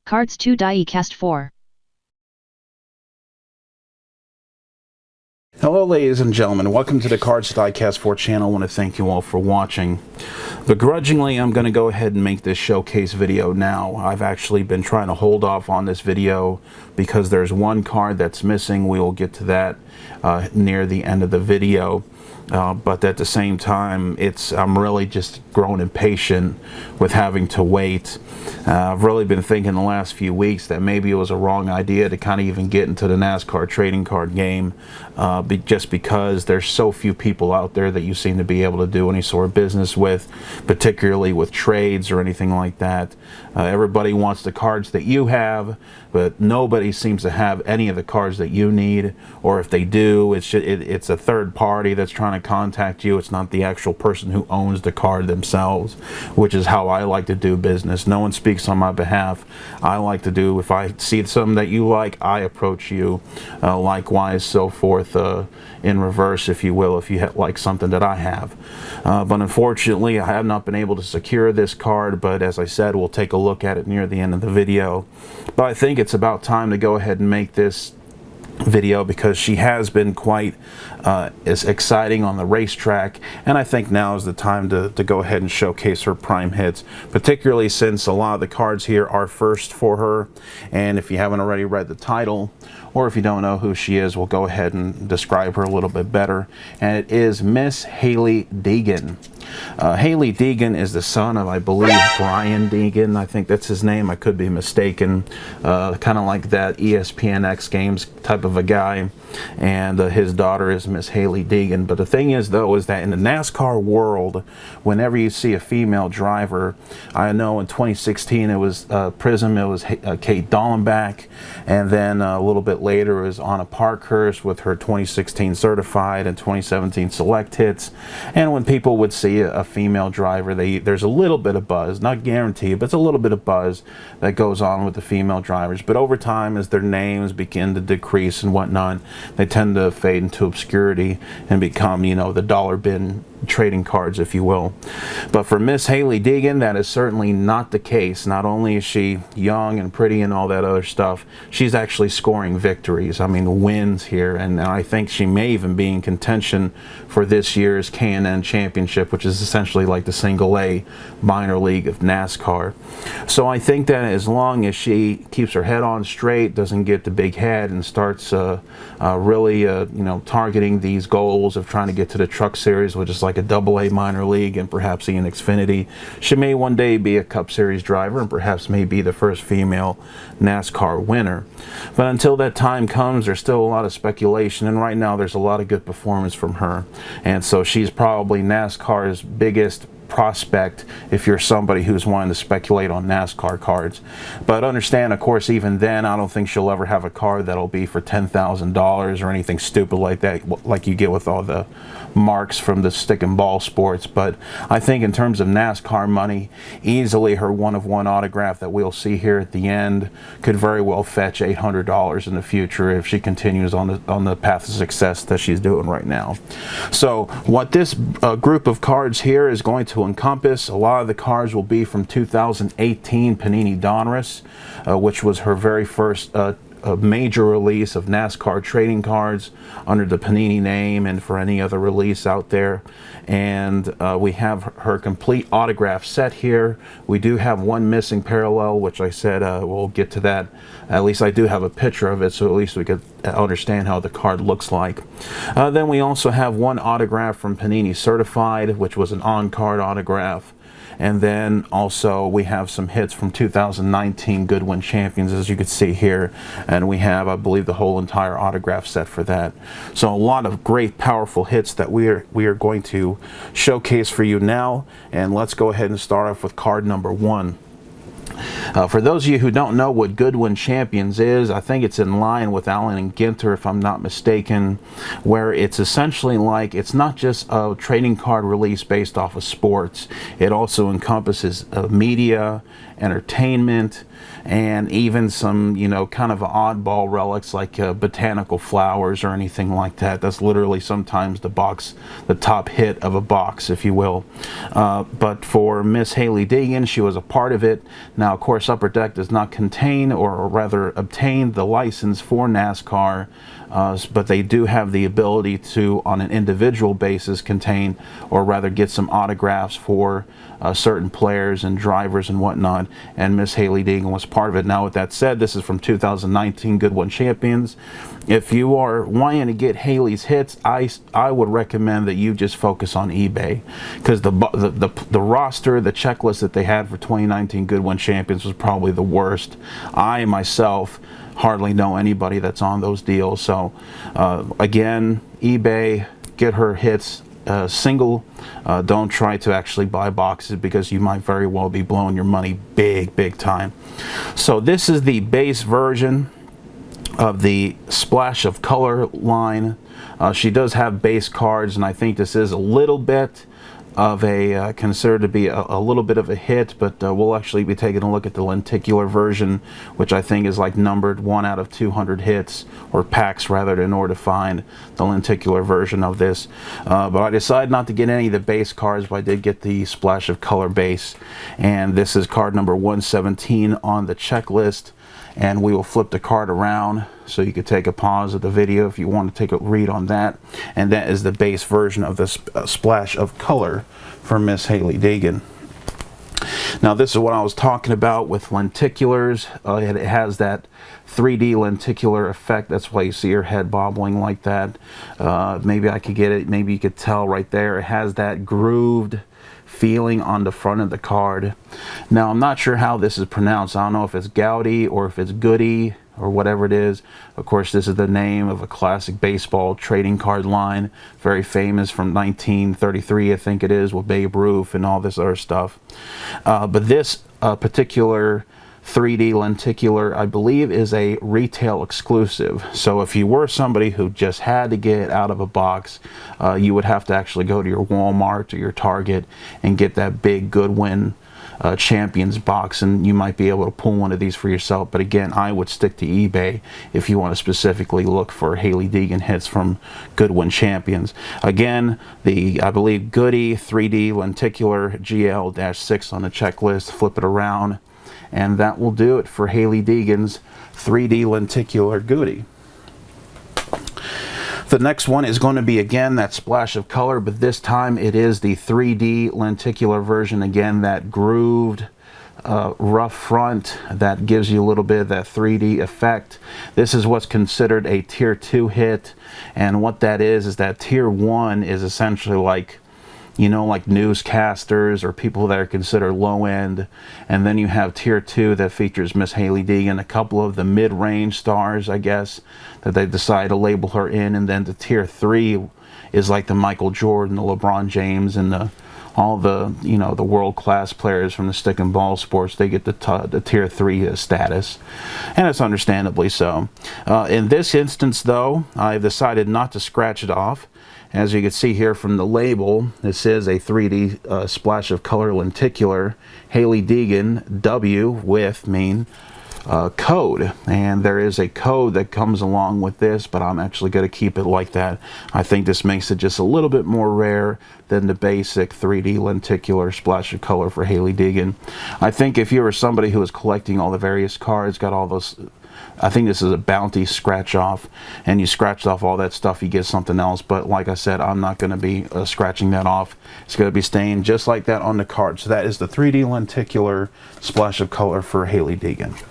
Cards 2 Die Cast 4. Hello ladies and gentlemen, welcome to the Cards Diecast 4 channel. I want to thank you all for watching. Begrudgingly, I'm going to go ahead and make this showcase video now. I've actually been trying to hold off on this video because there's one card that's missing. We will get to that near the end of the video. But at the same time, I'm really just growing impatient with having to wait. I've really been thinking the last few weeks that maybe it was a wrong idea to kind of even get into the NASCAR trading card game, just because there's so few people out there that you seem to be able to do any sort of business with, particularly with trades or anything like that. Everybody wants the cards that you have, but nobody seems to have any of the cards that you need, or if they do, it's a third party that's trying to contact you. It's not the actual person who owns the card themselves, which is how I like to do business. No one speaks on my behalf. I like to do, if I see something that you like, I approach you. Likewise, so forth, in reverse, if you will, if you like something that I have. But unfortunately, I have not been able to secure this card, but as I said, we'll take a look at it near the end of the video. But I think it's about time to go ahead and make this video because she has been quite as exciting on the racetrack, and I think now is the time to go ahead and showcase her prime hits, particularly since a lot of the cards here are first for her. And if you haven't already read the title, or if you don't know who she is, we'll go ahead and describe her a little bit better. And it is Miss Hailie Deegan. Hailie Deegan is the son of, I believe, Brian Deegan. I think that's his name. I could be mistaken. Kind of like that ESPN X Games type of a guy. And his daughter is Miss Hailie Deegan. But the thing is, though, is that in the NASCAR world, whenever you see a female driver, I know in 2016 it was Prism, it was Kate Dallenbach, and then a little bit later it was Anna Parkhurst with her 2016 certified and 2017 select hits. And when people would see a female driver, there's a little bit of buzz, not guaranteed, but it's a little bit of buzz that goes on with the female drivers. But over time, as their names begin to decrease and whatnot, they tend to fade into obscurity and become, you know, the dollar bin trading cards, if you will. But for Miss Hailie Deegan, that is certainly not the case. Not only is she young and pretty and all that other stuff, she's actually scoring victories. I mean, wins here, and I think she may even be in contention for this year's K&N Championship, which is essentially like the single A minor league of NASCAR. So I think that as long as she keeps her head on straight, doesn't get the big head, and starts really you know, targeting these goals of trying to get to the Truck Series, which is like a AA minor league, and perhaps even Xfinity, she may one day be a Cup Series driver and perhaps may be the first female NASCAR winner. But until that time comes, there's still a lot of speculation, and right now there's a lot of good performance from her. And so she's probably NASCAR's biggest prospect if you're somebody who's wanting to speculate on NASCAR cards. But understand, of course, even then, I don't think she'll ever have a card that'll be for $10,000 or anything stupid like that, like you get with all the marks from the stick and ball sports. But I think in terms of NASCAR money, easily her one-of-one autograph that we'll see here at the end could very well fetch $800 in the future if she continues on the path of success that she's doing right now. So what this group of cards here is going to encompass, a lot of the cards will be from 2018 Panini Donruss, which was her very first a major release of NASCAR trading cards under the Panini name and for any other release out there. And we have her complete autograph set here. We do have one missing parallel, which I said we'll get to that. At least I do have a picture of it, so at least we could understand how the card looks like. Then we also have one autograph from Panini Certified, which was an on-card autograph. And then also we have some hits from 2019 Goodwin Champions, as you can see here. And we have, I believe, the whole entire autograph set for that. So a lot of great, powerful hits that we are going to showcase for you now. And let's go ahead and start off with card number 1. For those of you who don't know what Goodwin Champions is, I think it's in line with Allen and Ginter, if I'm not mistaken, where it's essentially like, it's not just a trading card release based off of sports. It also encompasses media entertainment, and even some, you know, kind of oddball relics like botanical flowers or anything like that. That's literally sometimes the top hit of a box, if you will. But for Miss Hailie Deegan, she was a part of it. Now, of course, Upper Deck does not contain, or rather obtain, the license for NASCAR, but they do have the ability to, on an individual basis, contain, or rather get some autographs for certain players and drivers and whatnot, and Miss Hailie Deegan was part of it. Now, with that said, this is from 2019 Goodwin Champions. If you are wanting to get Hailie's hits, I would recommend that you just focus on eBay, because the roster, the checklist that they had for 2019 Goodwin Champions was probably the worst. I myself hardly know anybody that's on those deals. So again, eBay, get her hits single. Don't try to actually buy boxes, because you might very well be blowing your money big time. So this is the base version of the Splash of Color line. She does have base cards, and I think this is a little bit of a considered to be a little bit of a hit, but we'll actually be taking a look at the lenticular version, which I think is like numbered 1 out of 200 hits, or packs rather, in order to find the lenticular version of this. But I decided not to get any of the base cards, but I did get the Splash of Color base, and this is card number 117 on the checklist. And we will flip the card around so you could take a pause of the video if you want to take a read on that. And that is the base version of the Splash of Color for Miss Hailie Deegan. Now, this is what I was talking about with lenticulars. It has that 3D lenticular effect. That's why you see her head bobbling like that. Maybe I could get it. Maybe you could tell right there. It has that grooved feeling on the front of the card. Now, I'm not sure how this is pronounced. I don't know if it's Gowdy or if it's Goody or whatever it is. Of course, this is the name of a classic baseball trading card line, very famous, from 1933, I think it is, with Babe Ruth and all this other stuff. But this particular 3D lenticular, I believe, is a retail exclusive. So if you were somebody who just had to get it out of a box, you would have to actually go to your Walmart or your Target and get that big Goodwin Champions box, and you might be able to pull one of these for yourself. But again, I would stick to eBay if you want to specifically look for Hailie Deegan hits from Goodwin Champions. Again, I believe Goody 3D lenticular GL-6 on the checklist. Flip it around, and that will do it for Hailie Deegan's 3D lenticular Goody. The next one is going to be, again, that Splash of Color, but this time it is the 3D lenticular version. Again, that grooved, rough front that gives you a little bit of that 3D effect. This is what's considered a Tier 2 hit, and what that is that Tier 1 is essentially like, you know, like newscasters or people that are considered low end. And then you have Tier 2 that features Miss Hailie Deegan, a couple of the mid-range stars, I guess, that they decide to label her in. And then the Tier 3 is like the Michael Jordan, the LeBron James, and all the, you know, the world-class players from the stick and ball sports. They get the Tier 3 status, and it's understandably so. In this instance, though, I've decided not to scratch it off. As you can see here from the label, this is a 3D Splash of Color lenticular Hailie Deegan W with code, and there is a code that comes along with this, but I'm actually going to keep it like that. I think this makes it just a little bit more rare than the basic 3D lenticular Splash of Color for Hailie Deegan. I think if you were somebody who was collecting all the various cards, got all those, I think this is a bounty scratch off, and you scratched off all that stuff, you get something else. But like I said, I'm not going to be scratching that off. It's going to be staying just like that on the card. So that is the 3D lenticular Splash of Color for Hailie Deegan.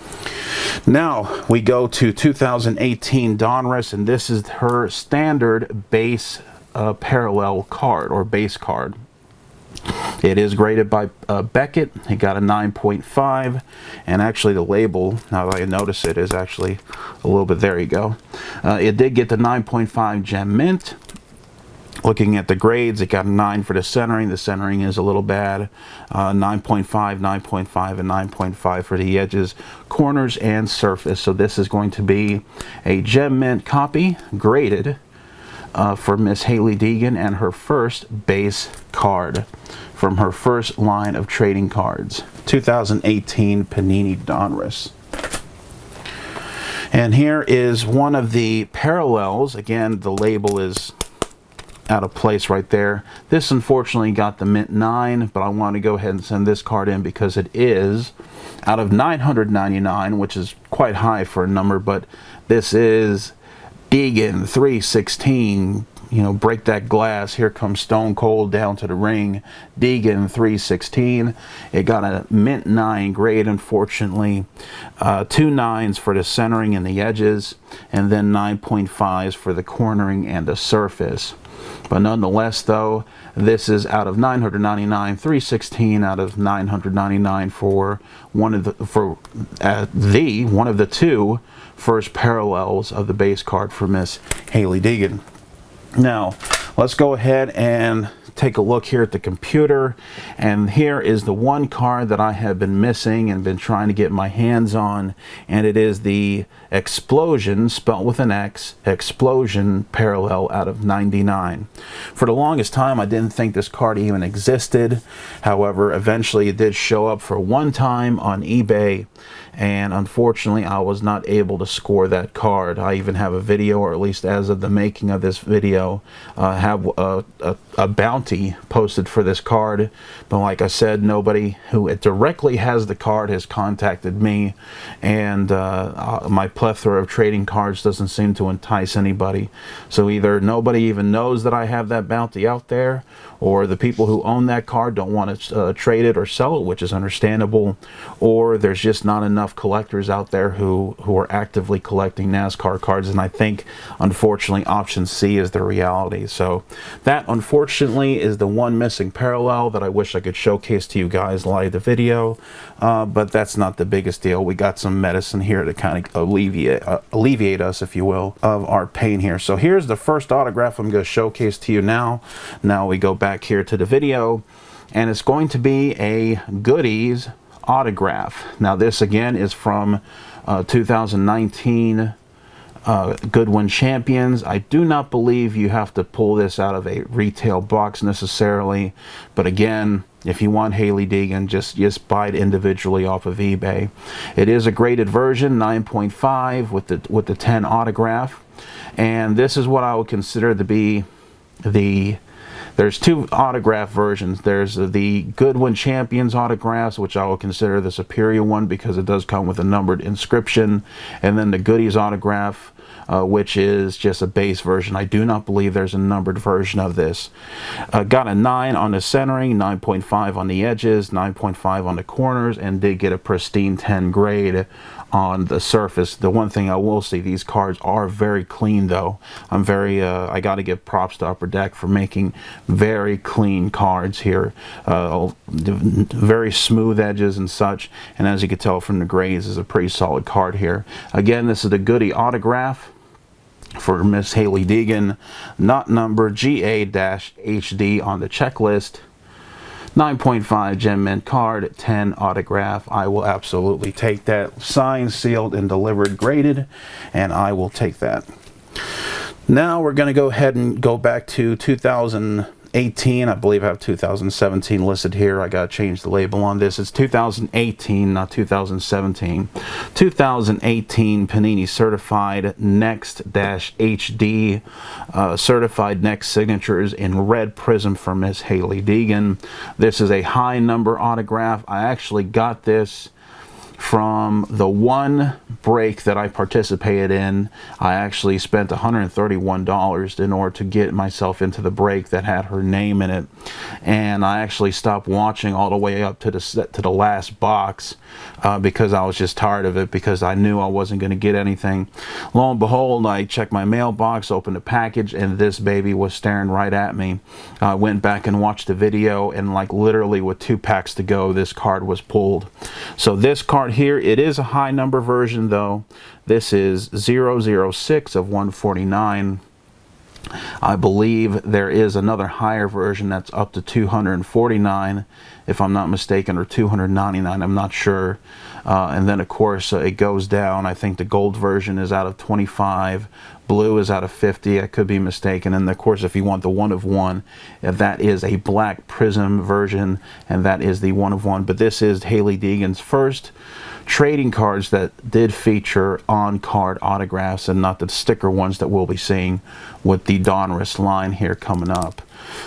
Now we go to 2018 Donruss, and this is her standard base parallel card, or base card. It is graded by Beckett. It got a 9.5, and actually the label, now that I notice it, is actually a little bit, there you go. It did get the 9.5 Gem Mint. Looking at the grades, it got a 9 for the centering. The centering is a little bad. 9.5, 9.5, and 9.5 for the edges, corners, and surface. So this is going to be a Gem Mint copy, graded for Miss Hailie Deegan, and her first base card from her first line of trading cards. 2018 Panini Donruss. And here is one of the parallels. Again, the label is out of place right there. This unfortunately got the mint 9, but I want to go ahead and send this card in because it is out of 999, which is quite high for a number, but this is Deegan 316. You know, break that glass. Here comes Stone Cold down to the ring. Deegan 316. It got a mint 9 grade, unfortunately. 2 9s for the centering and the edges, and then 9.5s for the cornering and the surface. But nonetheless, though, this is out of 999, 316 out of 999 for one of the two first parallels of the base card for Miss Hailie Deegan. Now, let's go ahead and take a look here at the computer, and here is the one card that I have been missing and been trying to get my hands on, and it is the Xplosion, spelled with an X, Xplosion parallel out of 99. For the longest time, I didn't think this card even existed. However, eventually it did show up for one time on eBay, and unfortunately I was not able to score that card. I even have a video, or at least as of the making of this video, have a bounty posted for this card, but like I said, nobody who directly has the card has contacted me, and my plethora of trading cards doesn't seem to entice anybody. So either nobody even knows that I have that bounty out there, or the people who own that card don't want to trade it or sell it, which is understandable, or there's just not enough collectors out there who are actively collecting NASCAR cards, and I think unfortunately option C is the reality. So that unfortunately is the one missing parallel that I wish I could showcase to you guys live the video, but that's not the biggest deal. We got some medicine here to kind of alleviate us, if you will, of our pain here. So here's the first autograph I'm going to showcase to you now. Now we go back here to the video, and it's going to be a goodies autograph. Now this again is from 2019 Goodwin Champions. I do not believe you have to pull this out of a retail box necessarily, but again, if you want Hailie Deegan, just buy it individually off of eBay. It is a graded version, 9.5 with the 10 autograph, and this is what I would consider to be there's two autograph versions. There's the Goodwin Champions autographs, which I will consider the superior one because it does come with a numbered inscription, and then the goodies autograph, which is just a base version. I do not believe there's a numbered version of this. Got a 9 on the centering, 9.5 on the edges, 9.5 on the corners, and did get a pristine 10 grade on the surface. The one thing I will say, these cards are very clean though. I got to give props to Upper Deck for making very clean cards here. Very smooth edges and such, and as you can tell from the grades, is a pretty solid card here. Again, this is the goodie autograph for Miss Hailie Deegan, not number GA-HD on the checklist. 9.5 gem mint card, 10 autograph. I will absolutely take that. Signed, sealed, and delivered, graded, and I will take that. Now we're going to go ahead and go back to 2018. I believe I have 2017 listed here. I got to change the label on this. It's 2018, not 2017. 2018 Panini Certified Next-HD Certified Next Signatures in red prism for Miss Hailie Deegan. This is a high number autograph. I actually got this from the one break that I participated in. I actually spent $131 in order to get myself into the break that had her name in it, and I actually stopped watching all the way up to the last box because I was just tired of it, because I knew I wasn't going to get anything. Lo and behold, I checked my mailbox, opened the package, and this baby was staring right at me. I went back and watched the video, and like literally with 2 packs to go, this card was pulled. So this card here, it is a high number version though. This is 006 of 149. I believe there is another higher version that's up to 249, if I'm not mistaken, or 299, I'm not sure. And then of course it goes down. I think the gold version is out of 25, blue is out of 50, I could be mistaken. And of course, if you want the 1 of 1, that is a black prism version, and that is the 1 of 1. But this is Hailie Deegan's first trading cards that did feature on-card autographs, and not the sticker ones that we'll be seeing with the Donruss line here coming up.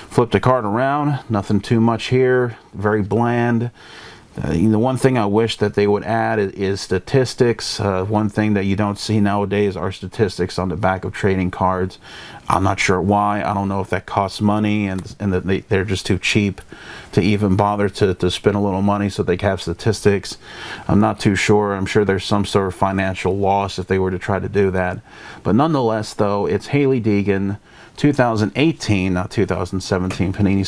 Flip the card around, nothing too much here, very bland. The one thing I wish that they would add is statistics. One thing that you don't see nowadays are statistics on the back of trading cards. I'm not sure why. I don't know if that costs money and that they're just too cheap to even bother to spend a little money so they can have statistics. I'm not too sure. I'm sure there's some sort of financial loss if they were to try to do that. But nonetheless, though, it's Hailie Deegan, 2018, not 2017, Panini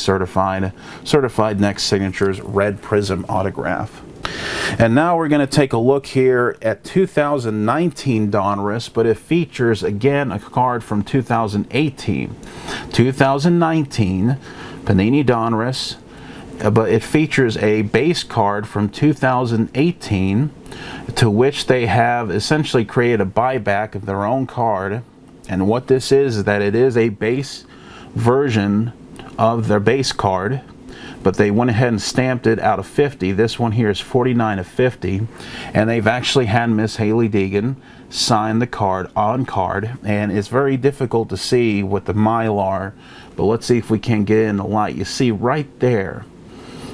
certified next signatures, red prism autograph. And now we're going to take a look here at 2019 Donruss, but it features again a card from 2018. 2019 Panini Donruss, but it features a base card from 2018, to which they have essentially created a buyback of their own card. And what this is that it is a base version of their base card, but they went ahead and stamped it out of 50. This one here is 49 of 50, and they've actually had Miss Hailie Deegan sign the card on card, and it's very difficult to see with the Mylar, but let's see if we can get in the light. You see right there,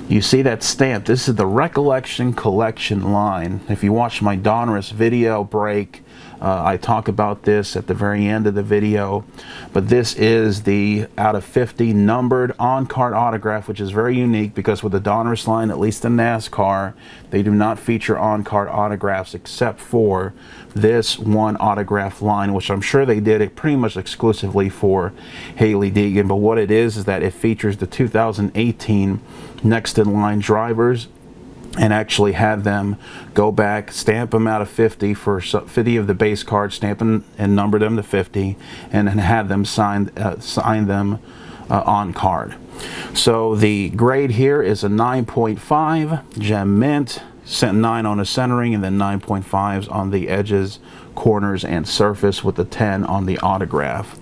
you see that stamp. This is the Recollection Collection line. If you watch my Donruss video break, I talk about this at the very end of the video, but this is the out of 50 numbered on-card autograph, which is very unique because with the Donruss line, at least in NASCAR, they do not feature on-card autographs except for this one autograph line, which I'm sure they did it pretty much exclusively for Hailie Deegan. But what it is that it features the 2018 next in line drivers, and actually had them go back, stamp them out of 50 for 50 of the base cards, stamp them and number them to 50, and then had them sign them on card. So the grade here is a 9.5, gem mint, 9 on the centering, and then 9.5s on the edges, corners, and surface, with the 10 on the autograph.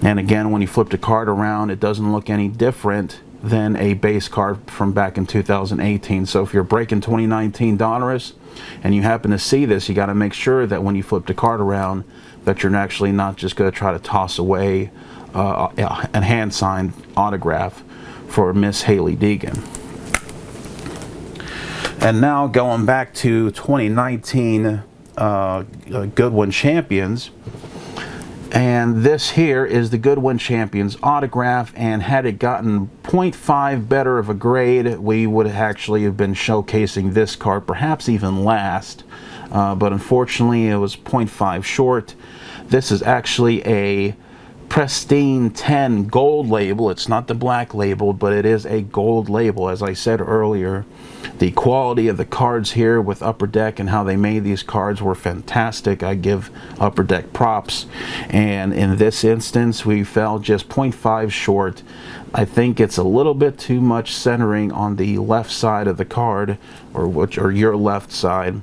And again, when you flip the card around, it doesn't look any different than a base card from back in 2018. So if you're breaking 2019 Donruss and you happen to see this, you got to make sure that when you flip the card around that you're actually not just going to try to toss away a hand-signed autograph for Miss Hailie Deegan. And now going back to 2019 Goodwin Champions, and this here is the Goodwin Champions autograph, and had it gotten 0.5 better of a grade, we would actually have been showcasing this card, perhaps even last, but unfortunately it was 0.5 short. This is actually a pristine 10 gold label. It's not the black label, but it is a gold label. As I said earlier, the quality of the cards here with Upper Deck and how they made these cards were fantastic. I give Upper Deck props, and in this instance we fell just 0.5 short. I think it's a little bit too much centering on the left side of the card, or your left side,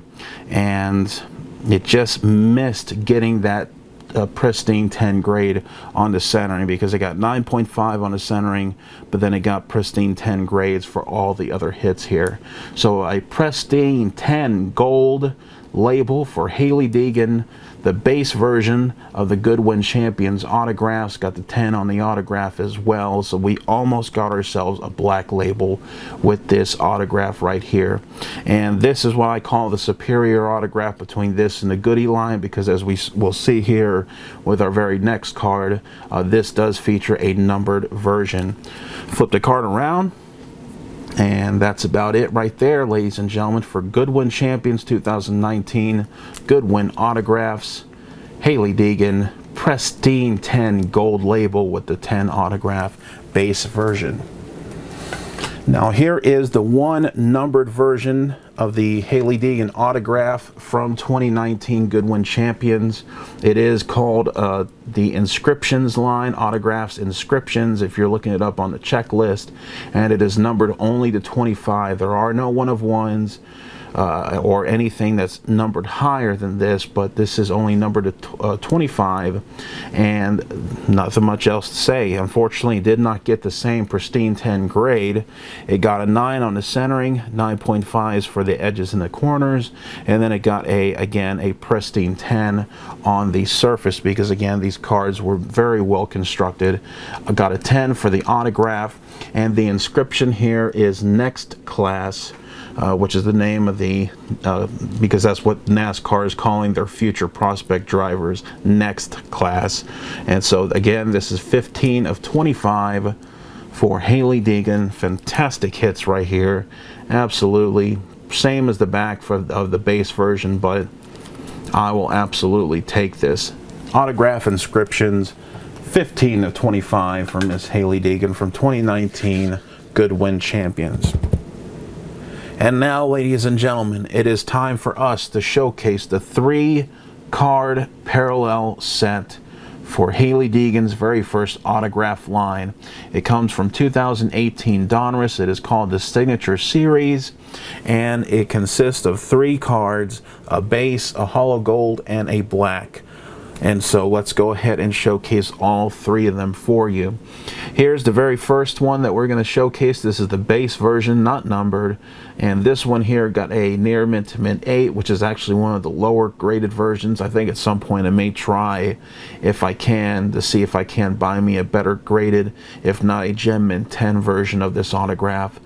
and it just missed getting that pristine 10 grade on the centering, because it got 9.5 on the centering, but then it got pristine 10 grades for all the other hits here. So a pristine 10 gold label for Hailie Deegan, the base version of the Goodwin Champions autographs, got the 10 on the autograph as well. So we almost got ourselves a black label with this autograph right here. And this is what I call the superior autograph between this and the Goodie line, because as we will see here with our very next card, this does feature a numbered version. Flip the card around, and that's about it right there, ladies and gentlemen, for Goodwin Champions 2019 Goodwin autographs. Hailie Deegan, pristine 10 gold label with the 10 autograph base version. Now here is the one numbered version of the Hailie Deegan autograph from 2019 Goodwin Champions. It is called the Inscriptions line, Autographs Inscriptions, if you're looking it up on the checklist, and it is numbered only to 25. There are no one-of-ones or anything that's numbered higher than this, but this is only numbered to 25, and nothing much else to say. Unfortunately, it did not get the same pristine 10 grade. It got a 9 on the centering, 9.5s for the edges and the corners, and then it got again a pristine 10 on the surface, because again these cards were very well constructed. I got a 10 for the autograph, and the inscription here is Next Class, which is the name of the, because that's what NASCAR is calling their future prospect drivers, Next Class. And so again, this is 15 of 25 for Hailie Deegan. Fantastic hits right here, absolutely. Same as the back of the base version, but I will absolutely take this. Autograph Inscriptions, 15 of 25 for Miss Hailie Deegan from 2019 Goodwin Champions. And now, ladies and gentlemen, it is time for us to showcase the 3-card parallel set for Hailie Deegan's very first autograph line. It comes from 2018 Donruss. It is called the Signature Series, and it consists of 3 cards, a base, a hollow gold, and a black. And so let's go ahead and showcase all 3 of them for you. Here's the very first one that we're going to showcase. This is the base version, not numbered. And this one here got a near mint to mint 8, which is actually one of the lower graded versions. I think at some point I may try, if I can, to see if I can buy me a better graded, if not a gem mint 10 version of this autograph.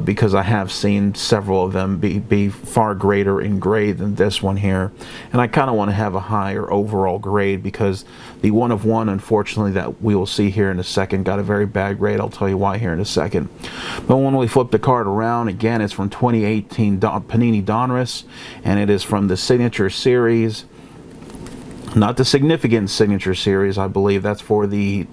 Because I have seen several of them be far greater in grade than this one here, and I kind of want to have a higher overall grade, because the one-of-one, unfortunately, that we will see here in a second, got a very bad grade. I'll tell you why here in a second. But when we flip the card around, again, it's from 2018 Panini Donruss, and it is from the Signature Series. Not the Significant Signature Series, I believe. That's for the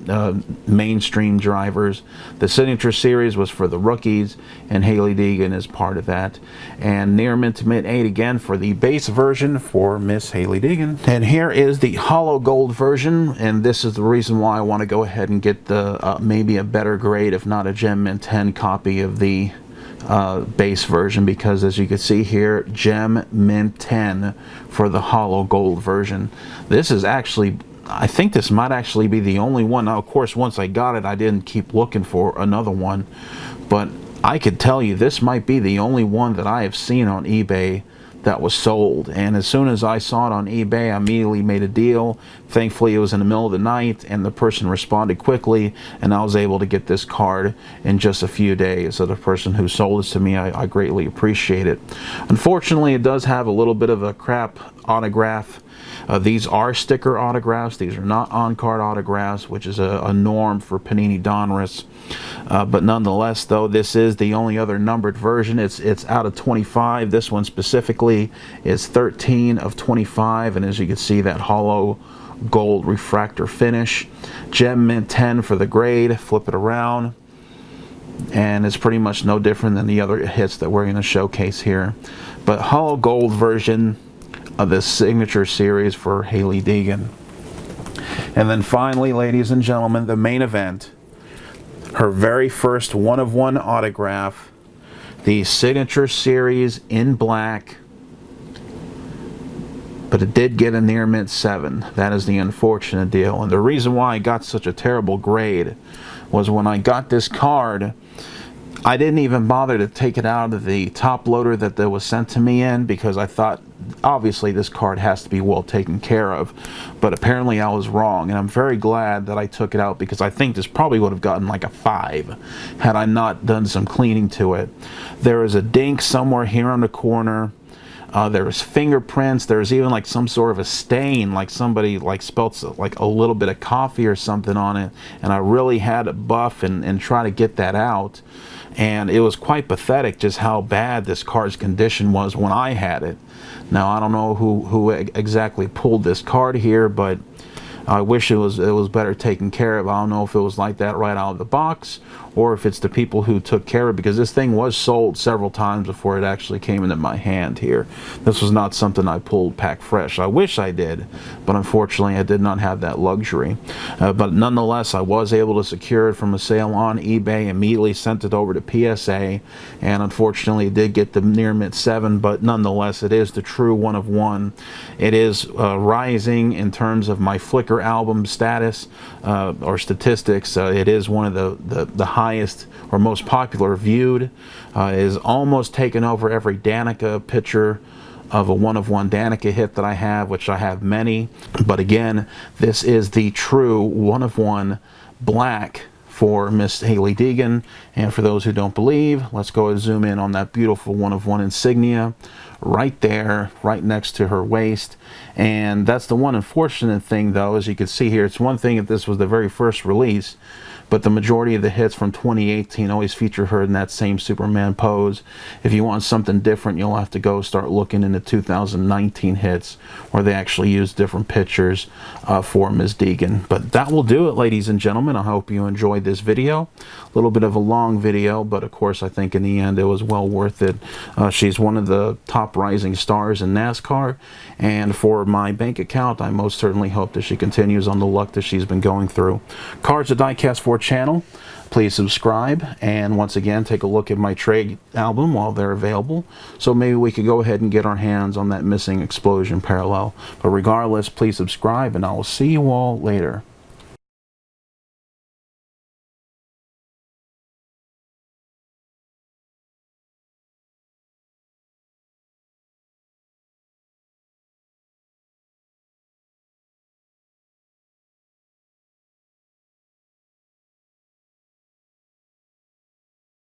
mainstream drivers. The Signature Series was for the rookies, and Hailie Deegan is part of that. And near mint to mint 8 again for the base version for Miss Hailie Deegan. And here is the hollow gold version, and this is the reason why I want to go ahead and get the maybe a better grade, if not a gem mint 10 copy of the base version, because as you can see here, gem mint 10 for the hollow gold version. This is actually, I think this might actually be the only one. Now of course once I got it, I didn't keep looking for another one, but I could tell you this might be the only one that I have seen on eBay that was sold. And as soon as I saw it on eBay, I immediately made a deal. Thankfully it was in the middle of the night and the person responded quickly, and I was able to get this card in just a few days. So the person who sold this to me, I greatly appreciate it. Unfortunately, it does have a little bit of a crap autograph. These are sticker autographs. These are not on-card autographs, which is a norm for Panini Donruss. But nonetheless, though, this is the only other numbered version. It's out of 25. This one specifically is 13 of 25, and as you can see, that hollow gold refractor finish. Gem mint 10 for the grade. Flip it around, and it's pretty much no different than the other hits that we're going to showcase here. But hollow gold version of this Signature Series for Hailie Deegan. And then finally, ladies and gentlemen, the main event, her very first one-of-one autograph, the Signature Series in black, but it did get a near mint 7. That is the unfortunate deal. And the reason why I got such a terrible grade was when I got this card, I didn't even bother to take it out of the top loader that was sent to me in, because I thought obviously this card has to be well taken care of. But apparently I was wrong, and I'm very glad that I took it out, because I think this probably would have gotten like a 5 had I not done some cleaning to it. There is a dink somewhere here on the corner. There's fingerprints. There's even like some sort of a stain, like somebody like spilt like a little bit of coffee or something on it, and I really had to buff and try to get that out. And it was quite pathetic just how bad this card's condition was when I had it. Now I don't know who exactly pulled this card here, but I wish it was better taken care of. I don't know if it was like that right out of the box, or if it's the people who took care of it, because this thing was sold several times before it actually came into my hand here. This was not something I pulled pack fresh. I wish I did, but unfortunately I did not have that luxury. But nonetheless, I was able to secure it from a sale on eBay, immediately sent it over to PSA, and unfortunately it did get the near mint 7, but nonetheless it is the true one of one. It is rising in terms of my Flickr album status or statistics. It is one of the highest or most popular viewed. Is almost taken over every Danica picture of a one of one Danica hit that I have, which I have many. But again, this is the true one of one black for Miss Hailie Deegan. And for those who don't believe, let's go and zoom in on that beautiful one of one insignia right there, right next to her waist. And that's the one unfortunate thing, though, as you can see here. It's one thing if this was the very first release, but the majority of the hits from 2018 always feature her in that same Superman pose. If you want something different, you'll have to go start looking into 2019 hits where they actually use different pictures for Ms. Deegan. But that will do it, ladies and gentlemen. I hope you enjoyed this video. A little bit of a long video, but of course I think in the end it was well worth it. She's one of the top rising stars in NASCAR, and for my bank account, I most certainly hope that she continues on the luck that she's been going through. Cards to Diecast 4 channel, please subscribe, and once again take a look at my trade album while they're available, so maybe we could go ahead and get our hands on that missing Xplosion parallel. But regardless, please subscribe, and I will see you all later.